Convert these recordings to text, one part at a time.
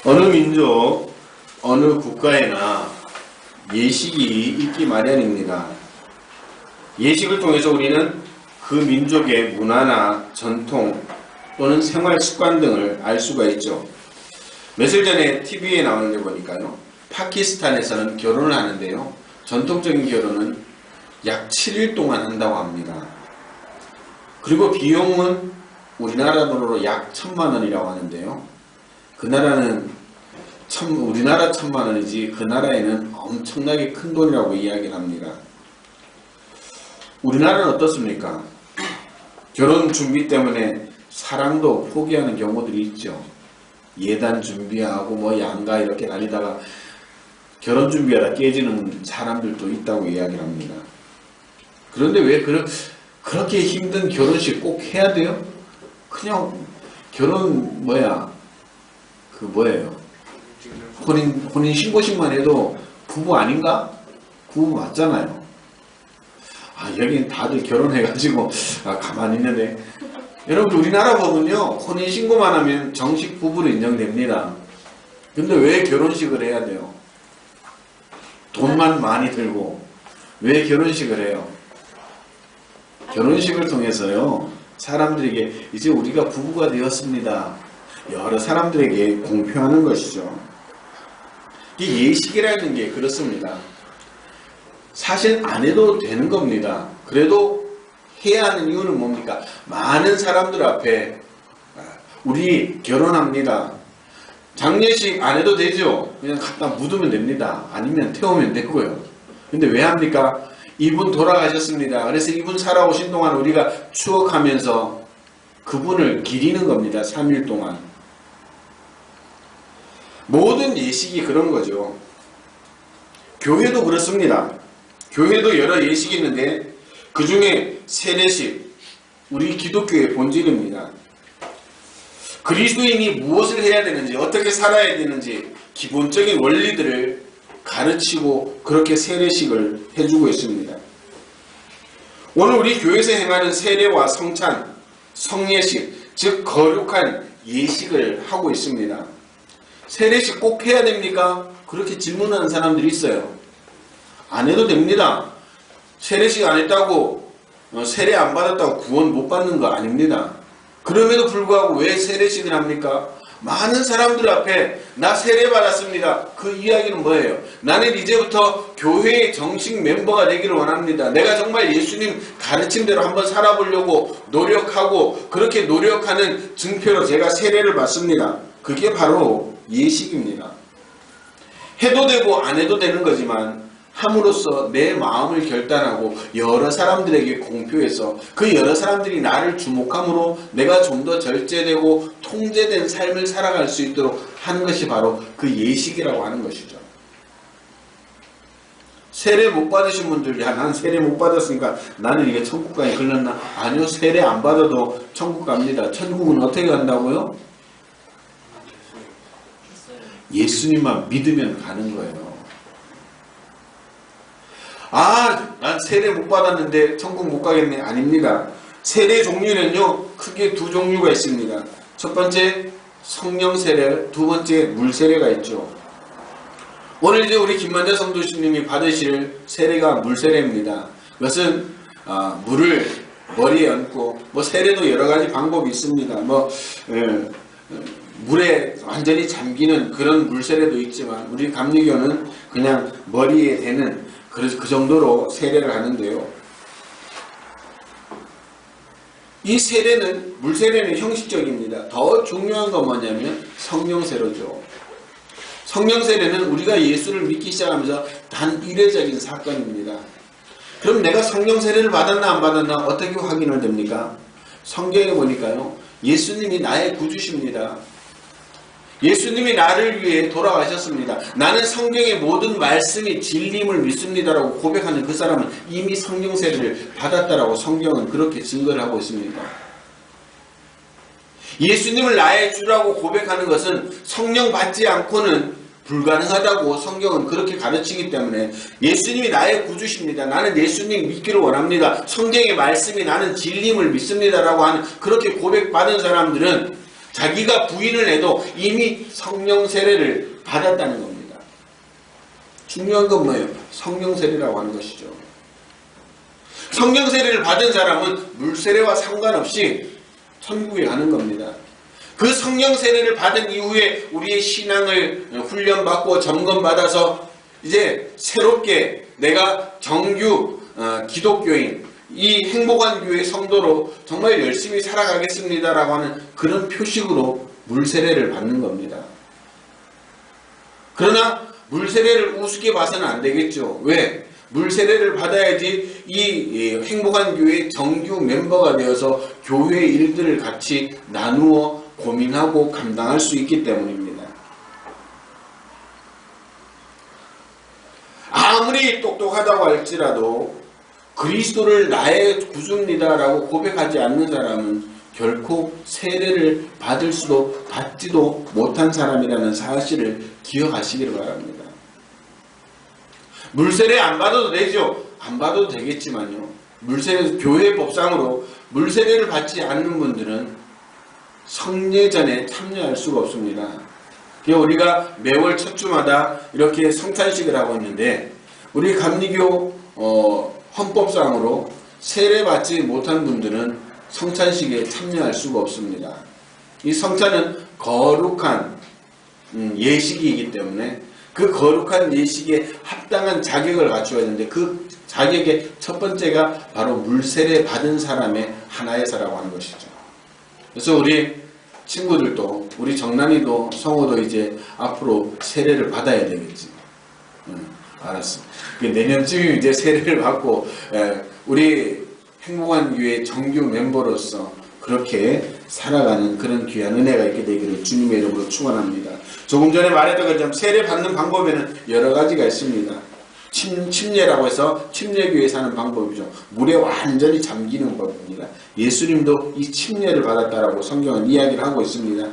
어느 민족, 어느 국가에나 예식이 있기 마련입니다. 예식을 통해서 우리는 그 민족의 문화나 전통 또는 생활 습관 등을 알 수가 있죠. 며칠 전에 TV에 나오는데 보니까요, 파키스탄에서는 결혼을 하는데요, 전통적인 결혼은 약 7일 동안 한다고 합니다. 그리고 비용은 우리나라 돈으로 약 1,000만 원이라고 하는데요, 그 나라는 우리나라 1,000만 원이지 그 나라에는 엄청나게 큰 돈이라고 이야기를 합니다. 우리나라는 어떻습니까? 결혼 준비 때문에 사랑도 포기하는 경우들이 있죠. 예단 준비하고 뭐 양가 이렇게 다니다가 결혼 준비하다 깨지는 사람들도 있다고 이야기를 합니다. 그런데 왜 그렇게 힘든 결혼식 꼭 해야 돼요? 그냥 결혼 뭐예요? 혼인 신고식만 해도 부부 아닌가? 부부 맞잖아요. 여긴 다들 결혼해가지고 가만히 있는데, 여러분 우리나라 법은요, 혼인 신고만 하면 정식 부부로 인정됩니다. 근데 왜 결혼식을 해야 돼요? 돈만 많이 들고 왜 결혼식을 해요? 결혼식을 통해서요, 사람들에게 이제 우리가 부부가 되었습니다, 여러 사람들에게 공표하는 것이죠. 이 예식이라는 게 그렇습니다. 사실 안 해도 되는 겁니다. 그래도 해야 하는 이유는 뭡니까? 많은 사람들 앞에 우리 결혼합니다. 장례식 안 해도 되죠? 그냥 갖다 묻으면 됩니다. 아니면 태우면 되고요. 근데 왜 합니까? 이분 돌아가셨습니다. 그래서 이분 살아오신 동안 우리가 추억하면서 그분을 기리는 겁니다. 3일 동안. 모든 예식이 그런 거죠. 교회도 그렇습니다. 교회도 여러 예식이 있는데 그 중에 세례식, 우리 기독교의 본질입니다. 그리스도인이 무엇을 해야 되는지, 어떻게 살아야 되는지 기본적인 원리들을 가르치고 그렇게 세례식을 해주고 있습니다. 오늘 우리 교회에서 행하는 세례와 성찬, 성례식, 즉 거룩한 예식을 하고 있습니다. 세례식 꼭 해야 됩니까? 그렇게 질문하는 사람들이 있어요. 안 해도 됩니다. 세례식 안 했다고, 세례 안 받았다고 구원 못 받는 거 아닙니다. 그럼에도 불구하고 왜 세례식을 합니까? 많은 사람들 앞에 나 세례 받았습니다. 그 이야기는 뭐예요? 나는 이제부터 교회의 정식 멤버가 되기를 원합니다. 내가 정말 예수님 가르침대로 한번 살아보려고 노력하고 그렇게 노력하는 증표로 제가 세례를 받습니다. 그게 바로 예식입니다. 해도 되고 안 해도 되는 거지만 함으로써 내 마음을 결단하고 여러 사람들에게 공표해서 그 여러 사람들이 나를 주목함으로 내가 좀 더 절제되고 통제된 삶을 살아갈 수 있도록 하는 것이 바로 그 예식이라고 하는 것이죠. 세례 못 받으신 분들, 난 세례 못 받았으니까 나는 이게 천국 가에 걸렸나? 아니요, 세례 안 받아도 천국 갑니다. 천국은 어떻게 간다고요? 예수님만 믿으면 가는 거예요. 난 세례 못 받았는데 천국 못 가겠네. 아닙니다. 세례 종류는요, 크게 두 종류가 있습니다. 첫 번째 성령 세례, 두 번째 물 세례가 있죠. 오늘 이제 우리 김만자 성도님이 받으실 세례가 물 세례입니다. 이것은 물을 머리에 얹고, 세례도 여러 가지 방법이 있습니다. 물에 완전히 잠기는 그런 물 세례도 있지만 우리 감리교는 그냥 머리에 대는 그 정도로 세례를 하는데요. 이 세례는, 물세례는 형식적입니다. 더 중요한 건 뭐냐면 성령세례죠. 성령세례는 우리가 예수를 믿기 시작하면서 단 이례적인 사건입니다. 그럼 내가 성령세례를 받았나 안 받았나 어떻게 확인을 됩니까? 성경에 보니까요, 예수님이 나의 구주십니다. 예수님이 나를 위해 돌아가셨습니다. 나는 성경의 모든 말씀이 진리임을 믿습니다라고 고백하는 그 사람은 이미 성령 세례를 받았다라고 성경은 그렇게 증거를 하고 있습니다. 예수님을 나의 주라고 고백하는 것은 성령 받지 않고는 불가능하다고 성경은 그렇게 가르치기 때문에 예수님이 나의 구주십니다. 나는 예수님 믿기를 원합니다. 성경의 말씀이 나는 진리임을 믿습니다라고 하는 그렇게 고백받은 사람들은 자기가 부인을 해도 이미 성령 세례를 받았다는 겁니다. 중요한 건 뭐예요? 성령 세례라고 하는 것이죠. 성령 세례를 받은 사람은 물 세례와 상관없이 천국에 가는 겁니다. 그 성령 세례를 받은 이후에 우리의 신앙을 훈련받고 점검받아서 이제 새롭게 내가 정규 기독교인, 이 행복한 교회 성도로 정말 열심히 살아가겠습니다라고 하는 그런 표식으로 물 세례를 받는 겁니다. 그러나 물 세례를 우습게 봐서는 안 되겠죠. 왜? 물 세례를 받아야지 이 행복한 교회의 정규 멤버가 되어서 교회의 일들을 같이 나누어 고민하고 감당할 수 있기 때문입니다. 아무리 똑똑하다고 할지라도 그리스도를 나의 구주입니다라고 고백하지 않는 사람은 결코 세례를 받을 수도 받지도 못한 사람이라는 사실을 기억하시기를 바랍니다. 물세례 안 받아도 되죠. 안 받아도 되겠지만요. 물세례 교회 법상으로 물세례를 받지 않는 분들은 성례전에 참여할 수가 없습니다. 우리가 매월 첫 주마다 이렇게 성찬식을 하고 있는데 우리 감리교 헌법상으로 세례받지 못한 분들은 성찬식에 참여할 수가 없습니다. 이 성찬은 거룩한 예식이기 때문에 그 거룩한 예식에 합당한 자격을 갖추어야 되는데 그 자격의 첫 번째가 바로 물세례 받은 사람의 하나에서라고 하는 것이죠. 그래서 우리 친구들도 우리 정남이도 성호도 이제 앞으로 세례를 받아야 되겠지. 알았어. 내년쯤이면 이제 세례를 받고 우리 행복한 교회 정규 멤버로서 그렇게 살아가는 그런 귀한 은혜가 있게 되기를 주님의 이름으로 축원합니다. 조금 전에 말했던 것처럼 세례 받는 방법에는 여러 가지가 있습니다. 침례라고 해서 침례교회 사는 방법이죠. 물에 완전히 잠기는 법입니다. 예수님도 이 침례를 받았다라고 성경은 이야기를 하고 있습니다.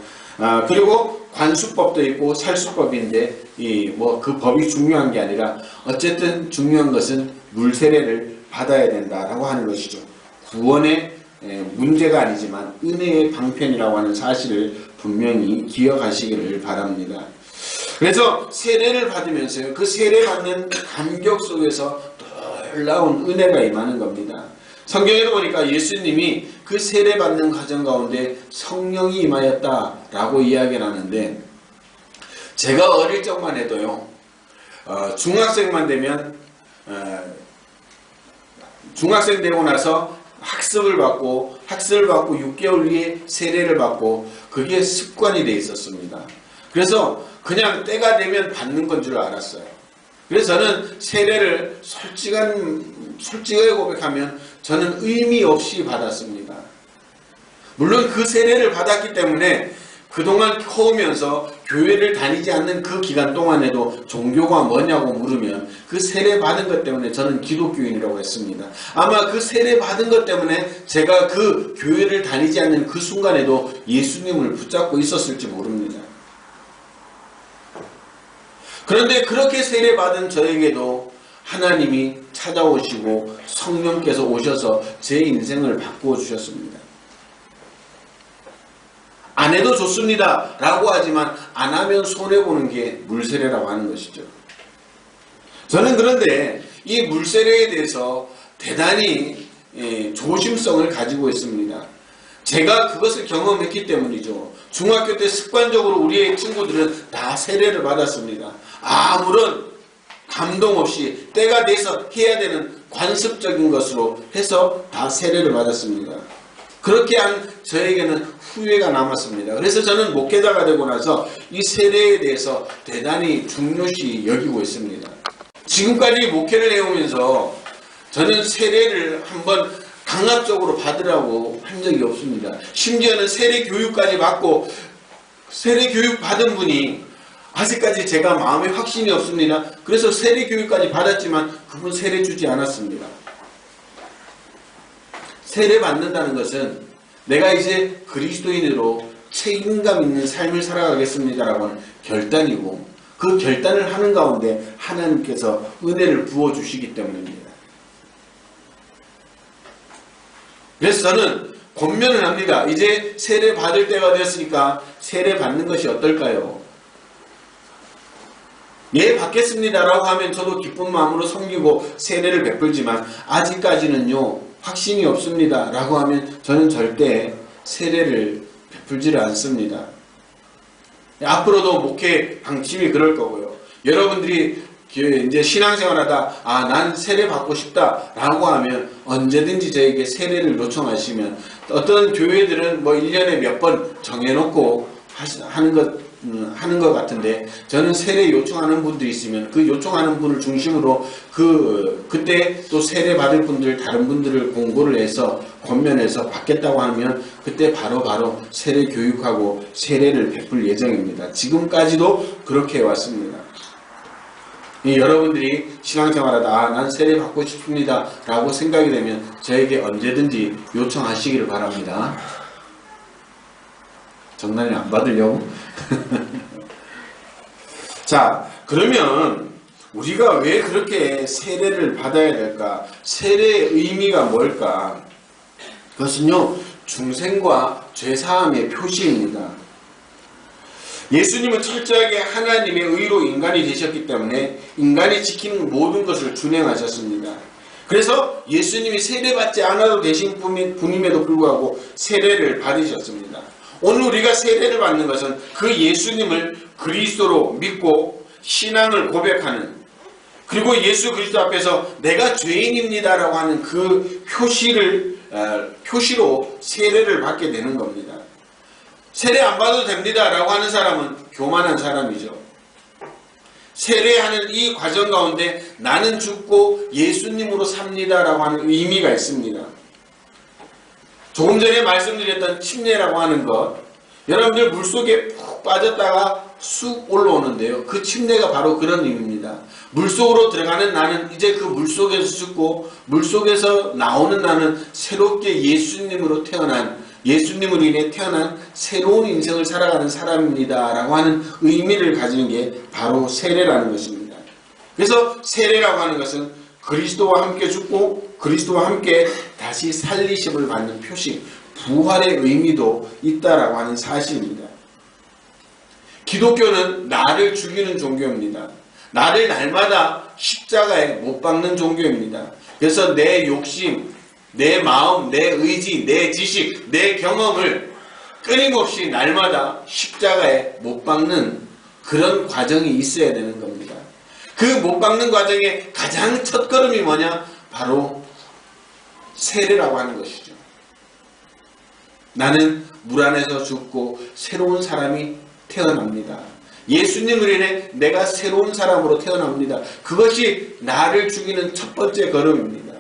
그리고 관수법도 있고 살수법인데 그 법이 중요한 게 아니라 어쨌든 중요한 것은 물 세례를 받아야 된다라고 하는 것이죠. 구원의 문제가 아니지만 은혜의 방편이라고 하는 사실을 분명히 기억하시기를 바랍니다. 그래서 세례를 받으면서요, 그 세례받는 감격 속에서 놀라운 은혜가 임하는 겁니다. 성경에도 보니까 예수님이 그 세례받는 과정 가운데 성령이 임하였다라고 이야기를 하는데, 제가 어릴 적만 해도요, 중학생만 되면 중학생 되고 나서 학습을 받고 6개월 뒤에 세례를 받고 그게 습관이 돼 있었습니다. 그래서 그냥 때가 되면 받는 건 줄 알았어요. 그래서 저는 세례를 솔직하게 고백하면 저는 의미 없이 받았습니다. 물론 그 세례를 받았기 때문에 그동안 커오면서 교회를 다니지 않는 그 기간 동안에도 종교가 뭐냐고 물으면 그 세례 받은 것 때문에 저는 기독교인이라고 했습니다. 아마 그 세례 받은 것 때문에 제가 그 교회를 다니지 않는 그 순간에도 예수님을 붙잡고 있었을지 모릅니다. 그런데 그렇게 세례 받은 저에게도 하나님이 찾아오시고 성령께서 오셔서 제 인생을 바꾸어 주셨습니다. 안 해도 좋습니다 라고 하지만 안 하면 손해보는 게 물세례라고 하는 것이죠. 저는 그런데 이 물세례에 대해서 대단히 조심성을 가지고 있습니다. 제가 그것을 경험했기 때문이죠. 중학교 때 습관적으로 우리의 친구들은 다 세례를 받았습니다. 아무런 감동 없이 때가 돼서 해야 되는 관습적인 것으로 해서 다 세례를 받았습니다. 그렇게 한 저에게는 후회가 남았습니다. 그래서 저는 목회자가 되고 나서 이 세례에 대해서 대단히 중요시 여기고 있습니다. 지금까지 목회를 해오면서 저는 세례를 한번 강압적으로 받으라고 한 적이 없습니다. 심지어는 세례 교육까지 받고 세례 교육 받은 분이 아직까지 제가 마음에 확신이 없습니다. 그래서 세례 교육까지 받았지만 그분 세례 주지 않았습니다. 세례 받는다는 것은 내가 이제 그리스도인으로 책임감 있는 삶을 살아가겠습니다라고 하는 결단이고, 그 결단을 하는 가운데 하나님께서 은혜를 부어주시기 때문입니다. 그래서 저는 권면을 합니다. 이제 세례 받을 때가 되었으니까 세례 받는 것이 어떨까요? 예, 받겠습니다라고 하면 저도 기쁜 마음으로 섬기고 세례를 베풀지만 아직까지는요 확신이 없습니다 라고 하면 저는 절대 세례를 베풀지를 않습니다. 앞으로도 목회 방침이 그럴 거고요. 여러분들이 이제 신앙생활하다 난 세례 받고 싶다 라고 하면 언제든지 저에게 세례를 요청하시면, 어떤 교회들은 뭐 1년에 몇 번 정해놓고 하는 것 같은데, 저는 세례 요청하는 분들이 있으면 그 요청하는 분을 중심으로 그때 또 세례 받을 분들, 다른 분들을 공고를 해서 권면해서 받겠다고 하면 그때 바로 세례 교육하고 세례를 베풀 예정입니다. 지금까지도 그렇게 해왔습니다. 여러분들이 신앙생활하다 난 세례 받고 싶습니다 라고 생각이 되면 저에게 언제든지 요청하시기를 바랍니다. 장난이 안 받으려고? 자, 그러면 우리가 왜 그렇게 세례를 받아야 될까? 세례의 의미가 뭘까? 그것은요, 중생과 죄사함의 표시입니다. 예수님은 철저하게 하나님의 의로 인간이 되셨기 때문에 인간이 지키는 모든 것을 준행하셨습니다. 그래서 예수님이 세례받지 않아도 되신 분임에도 불구하고 세례를 받으셨습니다. 오늘 우리가 세례를 받는 것은 그 예수님을 그리스도로 믿고 신앙을 고백하는, 그리고 예수 그리스도 앞에서 내가 죄인입니다 라고 하는 그 표시로 세례를 받게 되는 겁니다. 세례 안 받아도 됩니다 라고 하는 사람은 교만한 사람이죠. 세례하는 이 과정 가운데 나는 죽고 예수님으로 삽니다 라고 하는 의미가 있습니다. 조금 전에 말씀드렸던 침례라고 하는 것, 여러분들 물속에 푹 빠졌다가 쑥 올라오는데요, 그 침례가 바로 그런 의미입니다. 물속으로 들어가는 나는 이제 그 물속에서 죽고 물속에서 나오는 나는 새롭게 예수님으로 인해 태어난 새로운 인생을 살아가는 사람입니다 라고 하는 의미를 가지는 게 바로 세례라는 것입니다. 그래서 세례라고 하는 것은 그리스도와 함께 죽고 그리스도와 함께 다시 살리심을 받는 표시, 부활의 의미도 있다라고 하는 사실입니다. 기독교는 나를 죽이는 종교입니다. 나를 날마다 십자가에 못 박는 종교입니다. 그래서 내 욕심, 내 마음, 내 의지, 내 지식, 내 경험을 끊임없이 날마다 십자가에 못 박는 그런 과정이 있어야 되는 겁니다. 그 못 박는 과정의 가장 첫 걸음이 뭐냐? 바로 세례라고 하는 것이죠. 나는 물 안에서 죽고 새로운 사람이 태어납니다. 예수님을 인해 내가 새로운 사람으로 태어납니다. 그것이 나를 죽이는 첫 번째 걸음입니다.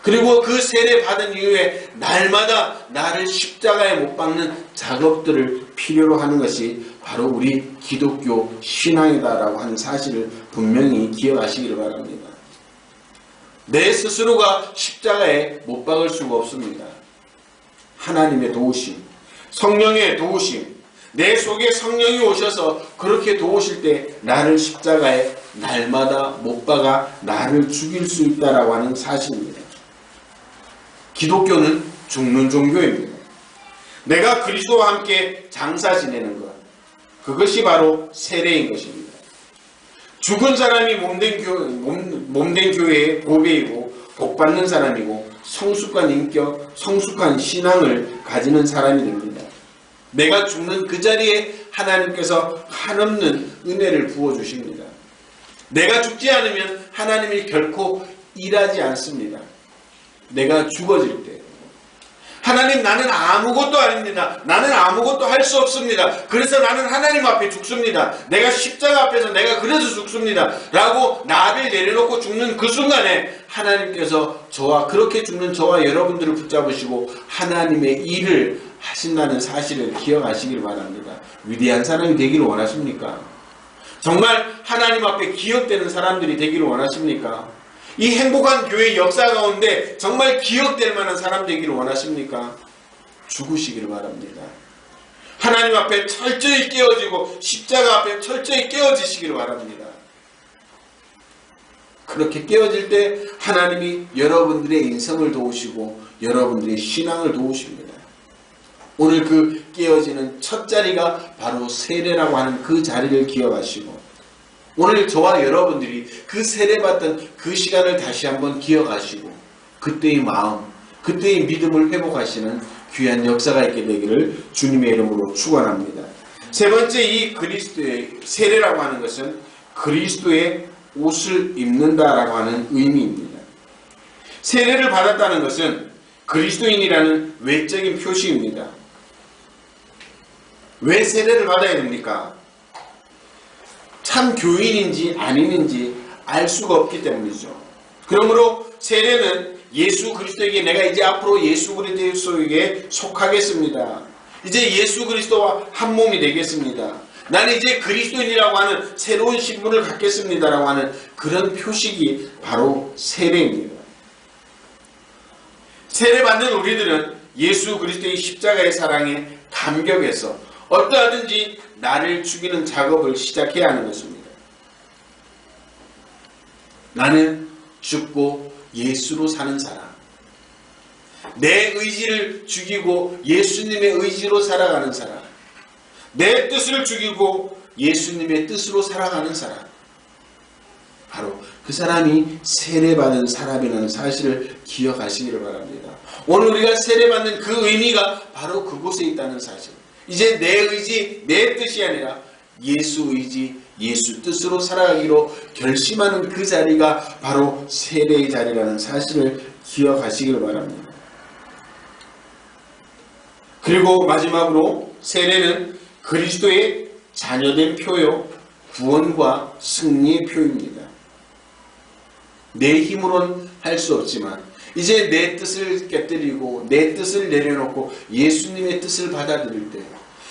그리고 그 세례 받은 이후에 날마다 나를 십자가에 못 박는 작업들을 필요로 하는 것이 바로 우리 기독교 신앙이다라고 하는 사실을 분명히 기억하시기를 바랍니다. 내 스스로가 십자가에 못 박을 수가 없습니다. 하나님의 도우심, 성령의 도우심, 내 속에 성령이 오셔서 그렇게 도우실 때 나를 십자가에 날마다 못 박아 나를 죽일 수 있다라고 하는 사실입니다. 기독교는 죽는 종교입니다. 내가 그리스도와 함께 장사 지내는 것, 그것이 바로 세례인 것입니다. 죽은 사람이 몸된 교회의 보배이고 복받는 사람이고 성숙한 인격, 성숙한 신앙을 가지는 사람이 됩니다. 내가 죽는 그 자리에 하나님께서 한없는 은혜를 부어주십니다. 내가 죽지 않으면 하나님이 결코 일하지 않습니다. 내가 죽어질 때 하나님, 나는 아무것도 아닙니다. 나는 아무것도 할 수 없습니다. 그래서 나는 하나님 앞에 죽습니다. 내가 십자가 앞에서 내가 그래서 죽습니다 라고 나를 내려놓고 죽는 그 순간에 하나님께서 그렇게 죽는 저와 여러분들을 붙잡으시고 하나님의 일을 하신다는 사실을 기억하시길 바랍니다. 위대한 사람이 되기를 원하십니까? 정말 하나님 앞에 기억되는 사람들이 되기를 원하십니까? 이 행복한 교회 역사 가운데 정말 기억될 만한 사람 되기를 원하십니까? 죽으시기를 바랍니다. 하나님 앞에 철저히 깨어지고 십자가 앞에 철저히 깨어지시기를 바랍니다. 그렇게 깨어질 때 하나님이 여러분들의 인생을 도우시고 여러분들의 신앙을 도우십니다. 오늘 그 깨어지는 첫 자리가 바로 세례라고 하는 그 자리를 기억하시고, 오늘 저와 여러분들이 그 세례받던 그 시간을 다시 한번 기억하시고, 그때의 마음, 그때의 믿음을 회복하시는 귀한 역사가 있게 되기를 주님의 이름으로 축원합니다. 세 번째, 이 그리스도의 세례라고 하는 것은 그리스도의 옷을 입는다라고 하는 의미입니다. 세례를 받았다는 것은 그리스도인이라는 외적인 표시입니다. 왜 세례를 받아야 됩니까? 참 교인인지 아닌지 알 수가 없기 때문이죠. 그러므로 세례는 예수 그리스도에게, 내가 이제 앞으로 예수 그리스도에게 속하겠습니다. 이제 예수 그리스도와 한 몸이 되겠습니다. 나는 이제 그리스도인이라고 하는 새로운 신분을 갖겠습니다라고 하는 그런 표식이 바로 세례입니다. 세례받는 우리들은 예수 그리스도의 십자가의 사랑에 감격해서 어떠하든지 나를 죽이는 작업을 시작해야 하는 것입니다. 나는 죽고 예수로 사는 사람, 내 의지를 죽이고 예수님의 의지로 살아가는 사람, 내 뜻을 죽이고 예수님의 뜻으로 살아가는 사람, 바로 그 사람이 세례받은 사람이라는 사실을 기억하시기를 바랍니다. 오늘 우리가 세례받는 그 의미가 바로 그곳에 있다는 사실, 이제 내 의지, 내 뜻이 아니라 예수 의지, 예수 뜻으로 살아가기로 결심하는 그 자리가 바로 세례의 자리라는 사실을 기억하시기를 바랍니다. 그리고 마지막으로 세례는 그리스도의 자녀된 표요, 구원과 승리의 표입니다. 내 힘으로는 할 수 없지만 이제 내 뜻을 깨뜨리고 내 뜻을 내려놓고 예수님의 뜻을 받아들일 때,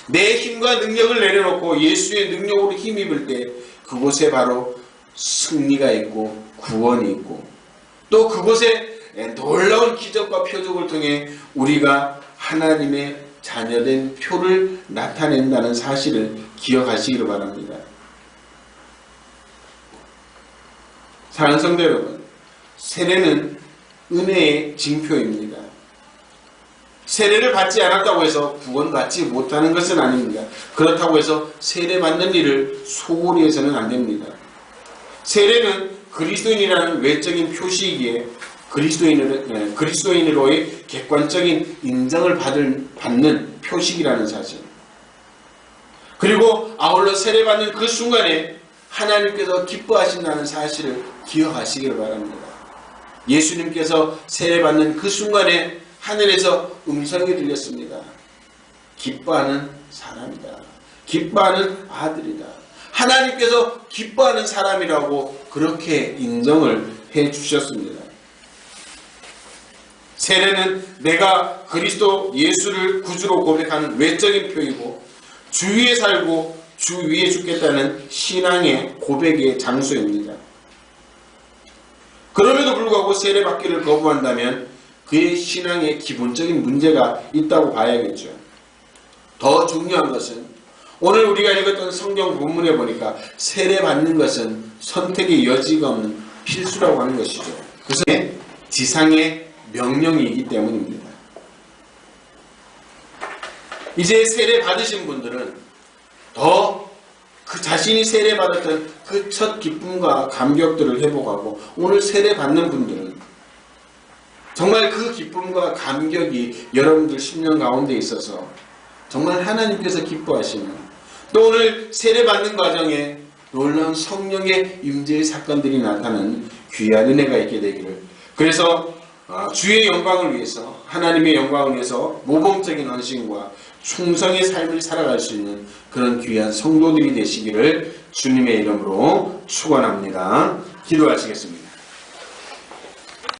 내 힘과 능력을 내려놓고 예수의 능력으로 힘입을 때 그곳에 바로 승리가 있고 구원이 있고, 또 그곳에 놀라운 기적과 표적을 통해 우리가 하나님의 자녀된 표를 나타낸다는 사실을 기억하시기를 바랍니다. 사랑하는 성도 여러분, 세례는 은혜의 징표입니다. 세례를 받지 않았다고 해서 구원받지 못하는 것은 아닙니다. 그렇다고 해서 세례받는 일을 소홀히 해서는 안 됩니다. 세례는 그리스도인이라는 외적인 표시이기에 그리스도인으로의 객관적인 인정을 받는 표식이라는 사실, 그리고 아울러 세례받는 그 순간에 하나님께서 기뻐하신다는 사실을 기억하시기를 바랍니다. 예수님께서 세례받는 그 순간에 하늘에서 음성이 들렸습니다. 기뻐하는 사람이다. 기뻐하는 아들이다. 하나님께서 기뻐하는 사람이라고 그렇게 인정을 해 주셨습니다. 세례는 내가 그리스도 예수를 구주로 고백하는 외적인 표이고, 주 위에 살고 주 위에 죽겠다는 신앙의 고백의 장소입니다. 그럼에도 불구하고 세례받기를 거부한다면 그의 신앙에 기본적인 문제가 있다고 봐야겠죠. 더 중요한 것은 오늘 우리가 읽었던 성경 본문에 보니까 세례받는 것은 선택의 여지가 없는 필수라고 하는 것이죠. 그것은 지상의 명령이기 때문입니다. 이제 세례 받으신 분들은 더 그 자신이 세례 받았던 그 첫 기쁨과 감격들을 회복하고, 오늘 세례 받는 분들은 정말 그 기쁨과 감격이 여러분들 심령 가운데 있어서 정말 하나님께서 기뻐하시는, 또 오늘 세례 받는 과정에 놀라운 성령의 임재의 사건들이 나타나는 귀한 은혜가 있게 되기를, 그래서 주의 영광을 위해서, 하나님의 영광을 위해서 모범적인 헌신과 충성의 삶을 살아갈 수 있는 그런 귀한 성도들이 되시기를 주님의 이름으로 축원합니다. 기도하시겠습니다.